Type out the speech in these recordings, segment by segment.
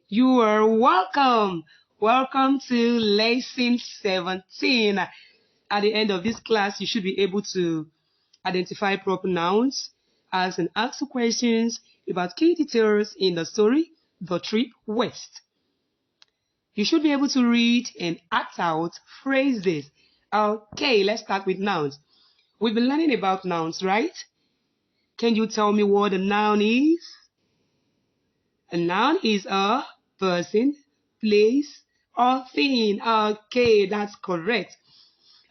You are welcome. Welcome to lesson 17. At the end of this class, you should be able to identify proper nouns, ask and answer questions about key details in the story, The Trip West. You should be able to read and act out phrases. Okay, let's start with nouns. We've been learning about nouns, right? Can you tell me what a noun is? A noun is a person, place, or thing. Okay, that's correct.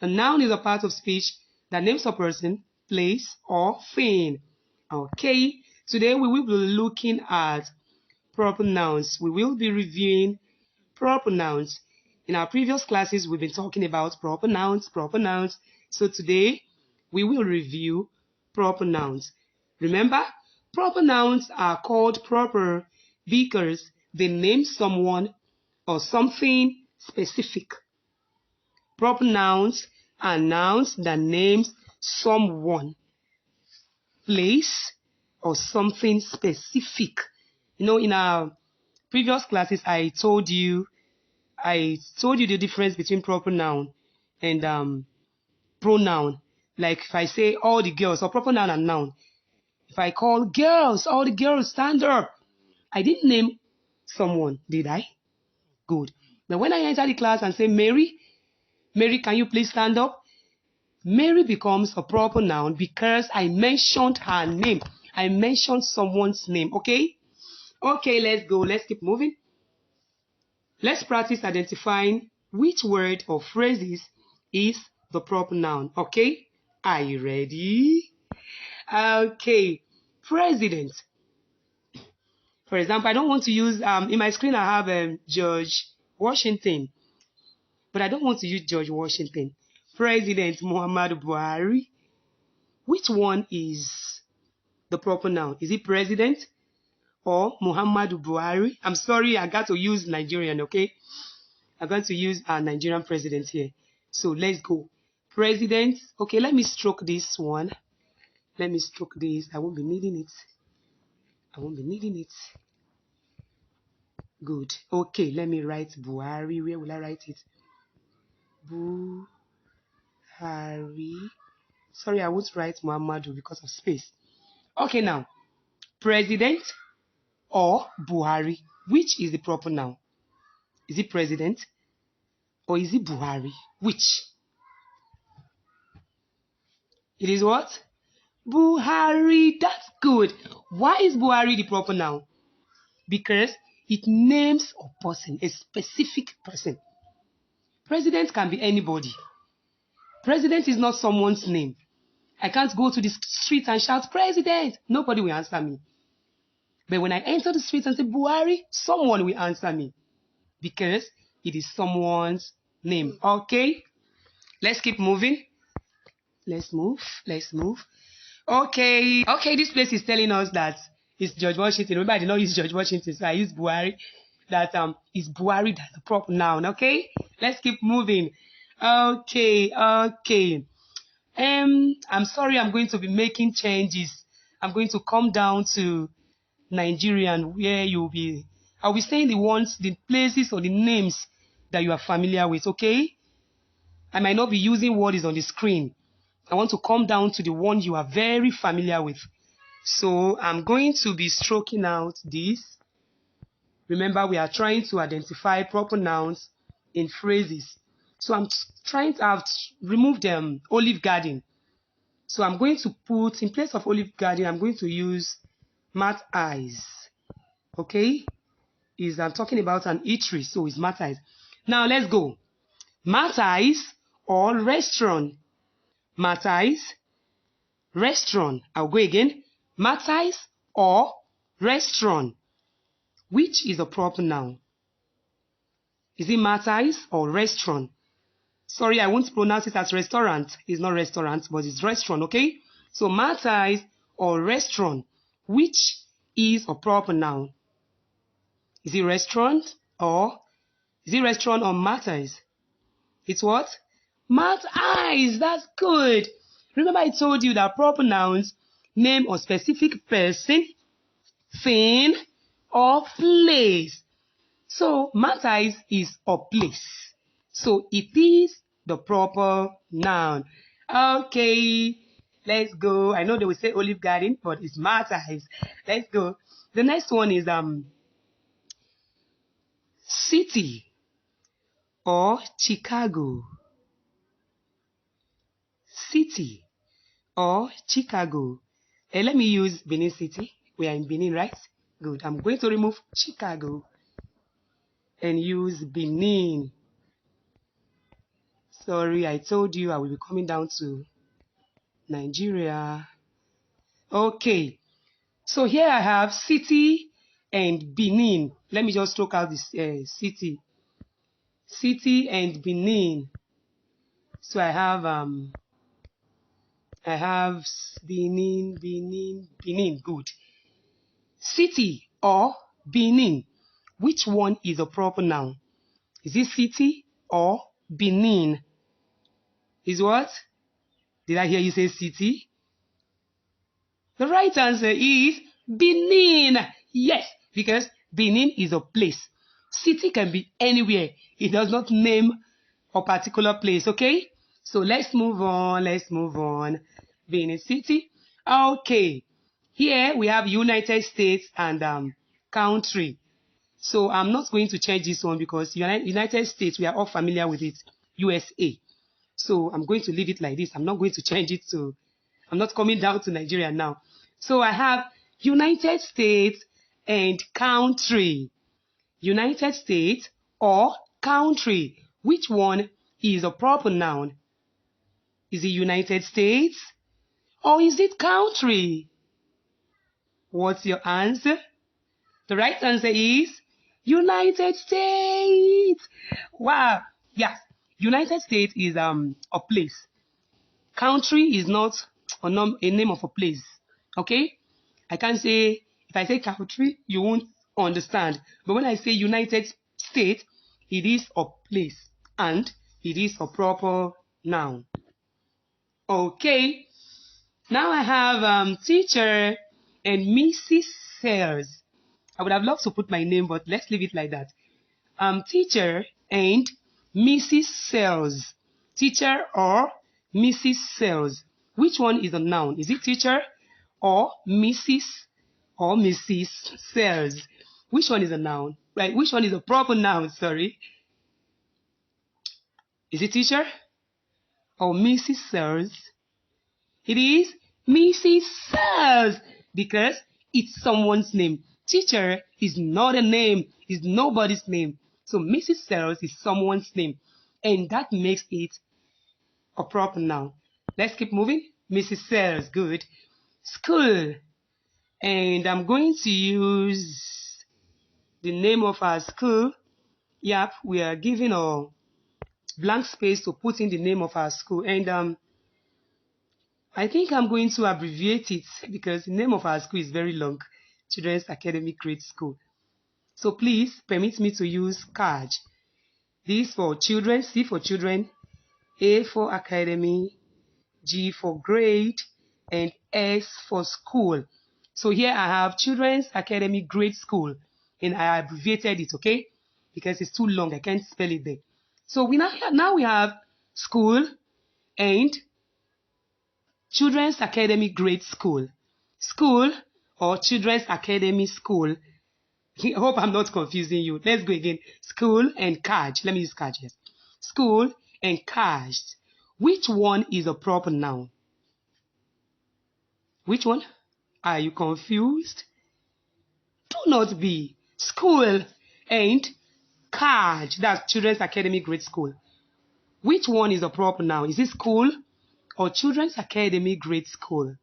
A noun is a part of speech that names a person, place, or thing. Okay, today we will be looking at proper nouns. We will be reviewing proper nouns. In our previous classes, we've been talking about proper nouns. So today, we will review proper nouns. Remember, proper nouns are called proper because they name someone or something specific. Proper nouns are nouns that names someone, place, or something specific. In our previous classes, I told you the difference between proper noun and pronoun. Like if I say all the girls, or proper noun and noun. If I call girls, all the girls stand up. I didn't name someone, did I? Good. But when I enter the class and say Mary, can you please stand up? Mary becomes a proper noun because I mentioned her name. I mentioned someone's name, okay? Okay, let's go. Let's keep moving. Let's practice identifying which word or phrases is the proper noun, okay? Are you ready? Okay, president. For example, I don't want to use, in my screen I have George Washington, but I don't want to use George Washington. President Muhammadu Buhari. Which one is the proper noun? Is it president or Muhammadu Buhari? I'm sorry, I got to use Nigerian, okay? I'm going to use our Nigerian president here. So let's go. President. Okay, let me stroke this one. Let me stroke this. I won't be needing it. Good. Okay, let me write Buhari. Where will I write it? Buhari. Sorry, I won't write Muhammadu because of space. Okay, now. President or Buhari. Which is the proper noun? Is it president or is it Buhari? Which? It is what? Buhari. That's good. Why is Buhari the proper noun? Because it names a person, a specific person. President can be anybody. President is not someone's name. I can't go to the street and shout, President. Nobody will answer me. But when I enter the street and say Buhari, someone will answer me. Because it is someone's name. Okay? Let's keep moving. Let's move. Okay, this place is telling us that it's George Washington. Remember, I did not use George Washington, so I used Buhari. That is Buhari, that's the proper noun, okay? Let's keep moving. Okay. I'm sorry, I'm going to be making changes. I'm going to come down to Nigerian where I'll be saying the places or the names that you are familiar with, okay? I might not be using what is on the screen. I want to come down to the one you are very familiar with. So I'm going to be stroking out this. Remember, we are trying to identify proper nouns in phrases. So I'm trying to remove them, Olive Garden. So I'm going to put, in place of Olive Garden, I'm going to use Matt Eyes. Okay? I'm talking about an eatery, so it's Matt Eyes. Now let's go. Matt Eyes or restaurant. Matt Eyes, restaurant. I'll go again. Matt Eyes or restaurant. Which is the proper noun? Is it Matt Eyes or restaurant? Sorry, I won't pronounce it as restaurant. It's not restaurant, but it's restaurant, okay? So Matt Eyes or restaurant. Which is a proper noun? Is it restaurant or Matt Eyes? It's what? Matt Eyes. That's good. Remember I told you that proper nouns name a specific person, thing, or place. So matter is a place. So it is the proper noun. Okay, let's go. I know they will say Olive Garden, but it's matter. Let's go. The next one is city or Chicago. City or Chicago. Let me use Benin City. We are in Benin, right? Good. I'm going to remove Chicago and use Benin. Sorry, I told you I will be coming down to Nigeria. Okay. So here I have city and Benin. Let me just stroke out this city. City and Benin. So I have Benin, Benin, Benin. Good. City or Benin. Which one is a proper noun? Is it city or Benin? Is what? Did I hear you say city? The right answer is Benin. Yes, because Benin is a place. City can be anywhere. It does not name a particular place, okay? So let's move on. Let's move on. Benin City. Okay. Here we have United States and country. So I'm not going to change this one because United States, we are all familiar with it. USA. So I'm going to leave it like this. I'm not going to change it to, I'm not coming down to Nigeria now. So I have United States and country. United States or country. Which one is a proper noun? Is it United States or is it country? What's your answer? The right answer is United States. Wow. Yes. United States is a place. Country is not a name of a place. Okay? I can't say, if I say country, you won't understand. But when I say United States, it is a place and it is a proper noun. Okay. Now I have teacher and Mrs. Sales. I would have loved to put my name, but let's leave it like that. Teacher and Mrs. Sales. Teacher or Mrs. Sales. Which one is a noun? Is it teacher or Mrs. or Mrs. Sales? Which one is a noun? Right? Which one is a proper noun? Sorry. Is it teacher or Mrs. Sales? It is Mrs. Sales because it's someone's name. Teacher is not a name, is nobody's name. So Mrs. Sales is someone's name. And that makes it a proper noun. Let's keep moving. Mrs. Sales, good. School. And I'm going to use the name of our school. Yep, we are given a blank space to put in the name of our school. And I think I'm going to abbreviate it because the name of our school is very long. Children's Academic Grade School. So please permit me to use CAG. D for children, C for children, A for academy, G for grade, and S for school. So here I have Children's Academic Grade School, and I abbreviated it, okay? Because it's too long, I can't spell it there. So now we have school and Children's Academy Grade School. School or Children's Academy School. I hope I'm not confusing you. Let's go again. School and CAG. Let me use CAG here. School and CAG. Which one is a proper noun? Which one? Are you confused? Do not be. School and CAG. That's Children's Academy Grade School. Which one is a proper noun? Is it school or Children's Academy Grade School?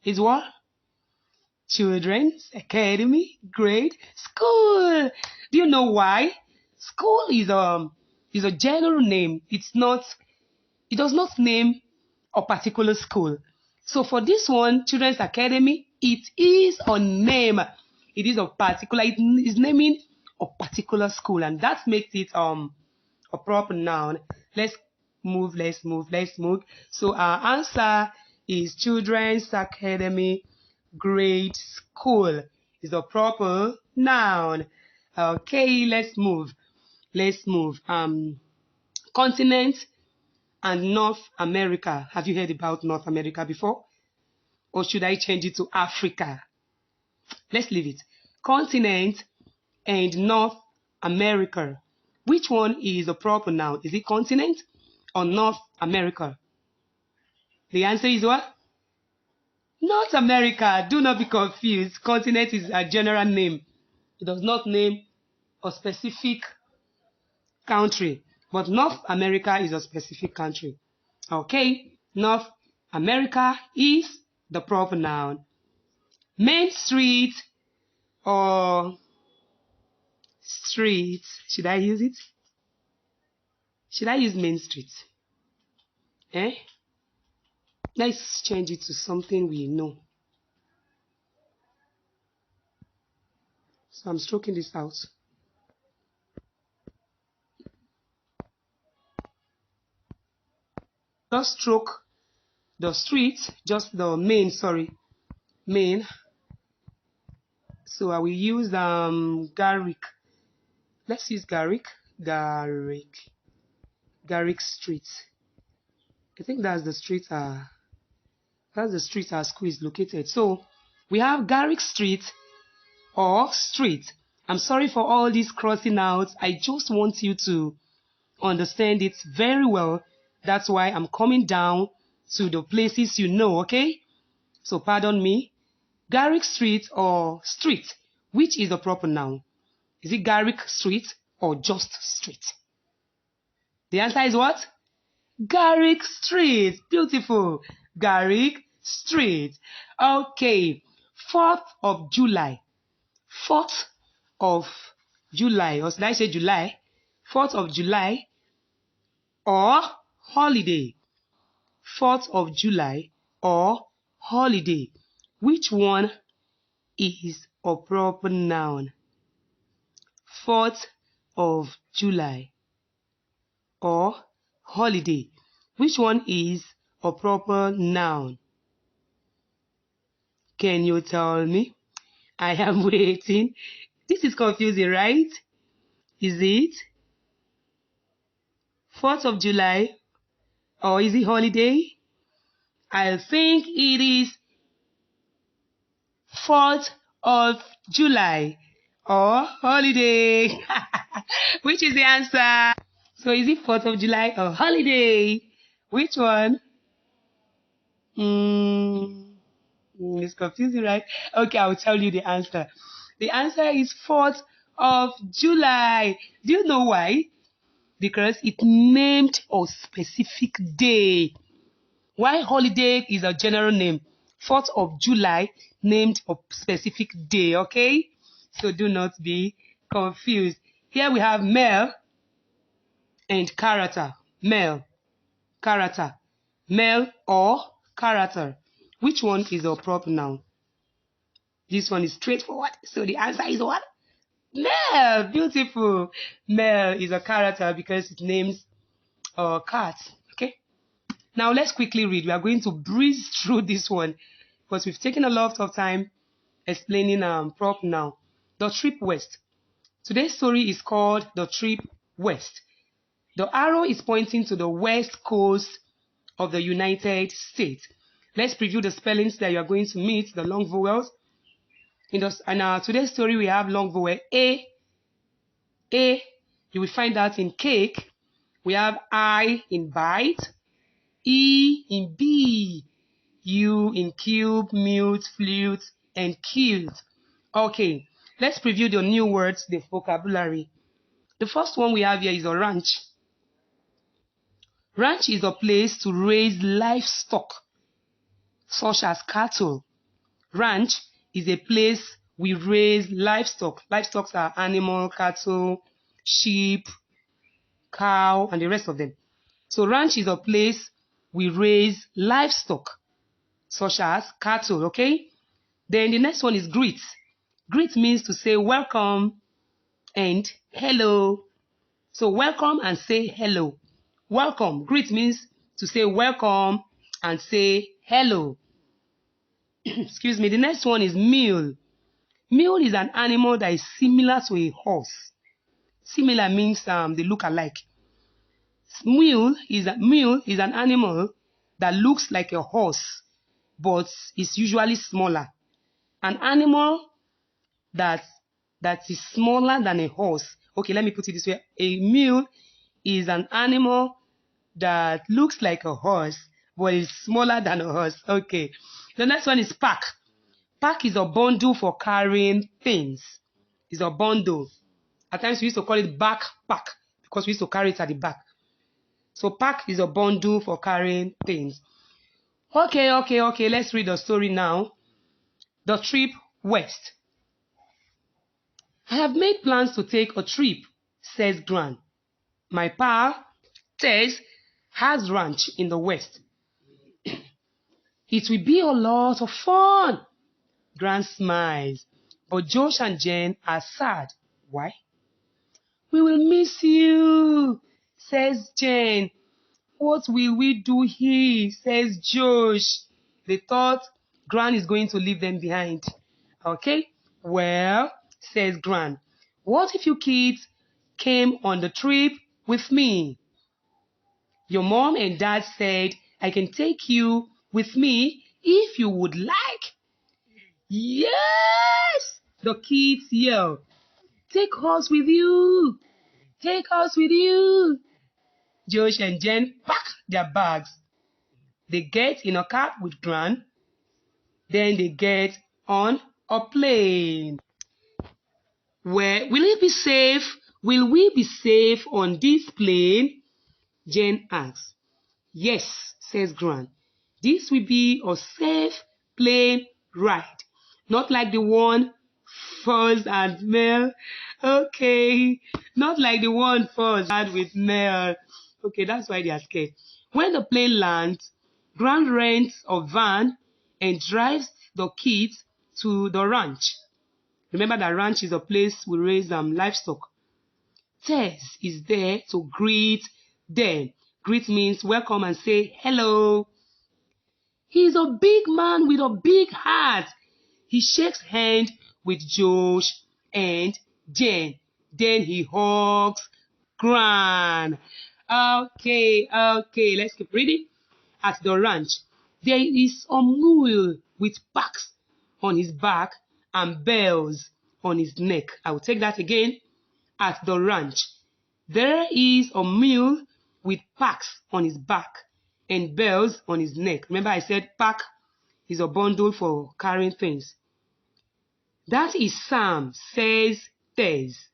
Is what? Children's Academy Grade School. Do you know why? School is a general name. It does not name a particular school. So for this one, Children's Academy, it is a name. It is it is naming a particular school, and that makes it a proper noun. Let's move. So our answer is Children's Academy Grade School is a proper noun. Okay, let's move. Let's move. Continent and North America. Have you heard about North America before? Or should I change it to Africa? Let's leave it. Continent and North America. Which one is the proper noun? Is it continent or North America? The answer is what? North America. Do not be confused. Continent is a general name. It does not name a specific country. But North America is a specific country. Okay? North America is the proper noun. Main Street or street. Should I use it? Should I use Main Street? Eh? Let's change it to something we know. So I'm stroking this out. Just stroke the street, just the main, main. So I will use Garrick. Let's use Garrick Street. I think that's the street our school is located. So we have Garrick Street or street. I'm sorry for all these crossing out. I just want you to understand it very well. That's why I'm coming down to the places you know, okay? So pardon me. Garrick Street or street. Which is the proper noun? Is it Garrick Street or just street? The answer is what? Garrick Street. Beautiful. Garrick Street. Okay. 4th of July. 4th of July. Or should I say July? 4th of July or holiday. 4th of July or holiday. Which one is a proper noun? 4th of July or holiday. Which one is a proper noun? Can you tell me? I am waiting. This is confusing, right? Is it 4th of July or is it holiday? I think it is 4th of July or holiday. Which is the answer? So is it 4th of July or holiday? Which one? It's confusing, right? Okay, I'll tell you the answer. The answer is 4th of July. Do you know why? Because it named a specific day. Why holiday is a general name? 4th of July named a specific day, okay? So do not be confused. Here we have male and character. Male, character. Male or character. Which one is a proper noun? This one is straightforward. So the answer is what? Male. Beautiful. Male is a character because it names a cat. Okay. Now let's quickly read. We are going to breeze through this one because we've taken a lot of time explaining proper noun. The trip west. Today's story is called The Trip West. The arrow is pointing to the west coast of the United States. Let's preview the spellings that you are going to meet, the long vowels. In today's story, we have long vowel A. A. You will find that in cake. We have I in bite. E in bee. U in cube, mute, flute, and cute. Okay, let's preview the new words, the vocabulary. The first one we have here is a ranch. Ranch is a place to raise livestock, such as cattle. Ranch is a place we raise livestock. Livestock are animal, cattle, sheep, cow, and the rest of them. So ranch is a place we raise livestock, such as cattle, okay? Then the next one is greet. Greet means to say welcome and hello. So welcome and say hello. Welcome. Greet means to say welcome and say hello. Excuse me. The next one is meal. Mule is an animal that is similar to a horse. Similar means they look alike. Mule is an animal that looks like a horse, but is usually smaller. An animal that is smaller than a horse. Okay, let me put it this way. A mule is an animal that looks like a horse, but is smaller than a horse. Okay. The next one is pack. Pack is a bundle for carrying things. It's a bundle. At times we used to call it backpack because we used to carry it at the back. So pack is a bundle for carrying things. Okay. Let's read the story now. The trip west. I have made plans to take a trip, says Gran. My pa, Tess, has ranch in the west. It will be a lot of fun. Gran smiles, but Josh and Jen are sad. Why? We will miss you, says Jen. What will we do here, says Josh. They thought Gran is going to leave them behind. Okay, well, says Gran, what if you kids came on the trip with me? Your mom and dad said I can take you with me if you would like. Yes! The kids yell. Take us with you. Take us with you. Josh and Jen pack their bags. They get in a car with Gran. Then they get on a plane. Where will it be safe? Will we be safe on this plane? Jen asks. Yes, says Gran. This will be a safe plane ride. Not like the one Fuzz and Mel. Okay. Not like the one Fuzz had with Mel. Okay, that's why they are scared. When the plane lands, Gran rents a van and drives the kids to the ranch. Remember that ranch is a place we raise livestock. Tess is there to greet them. Greet means welcome and say hello. He's a big man with a big heart. He shakes hands with Josh and Jen. Then he hugs Gran. Okay, let's keep reading. At the ranch, there is a mule with packs on his back and bells on his neck. I will take that again. At the ranch, there is a mule with packs on his back and bells on his neck. Remember I said pack is a bundle for carrying things. That is Sam, says Tess.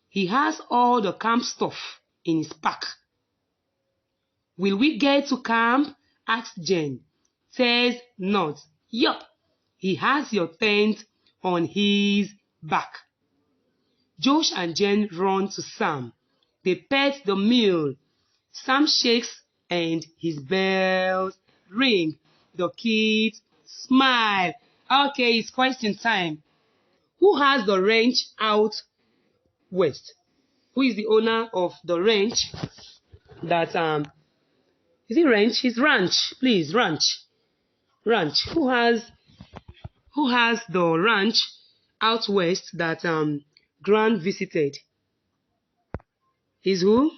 He has all the camp stuff in his pack. Will we get to camp? Asks Jen. Tess nods. Yup, he has your tent on his back. Josh and Jen run to Sam. They pet the mule. Sam shakes and his bells ring. The kids smile. Okay, it's question time. Who has the ranch out west? Who is the owner of the ranch? That is it ranch? It's ranch. Please, ranch. Ranch. Who has the ranch out west that Gran visited? Is who?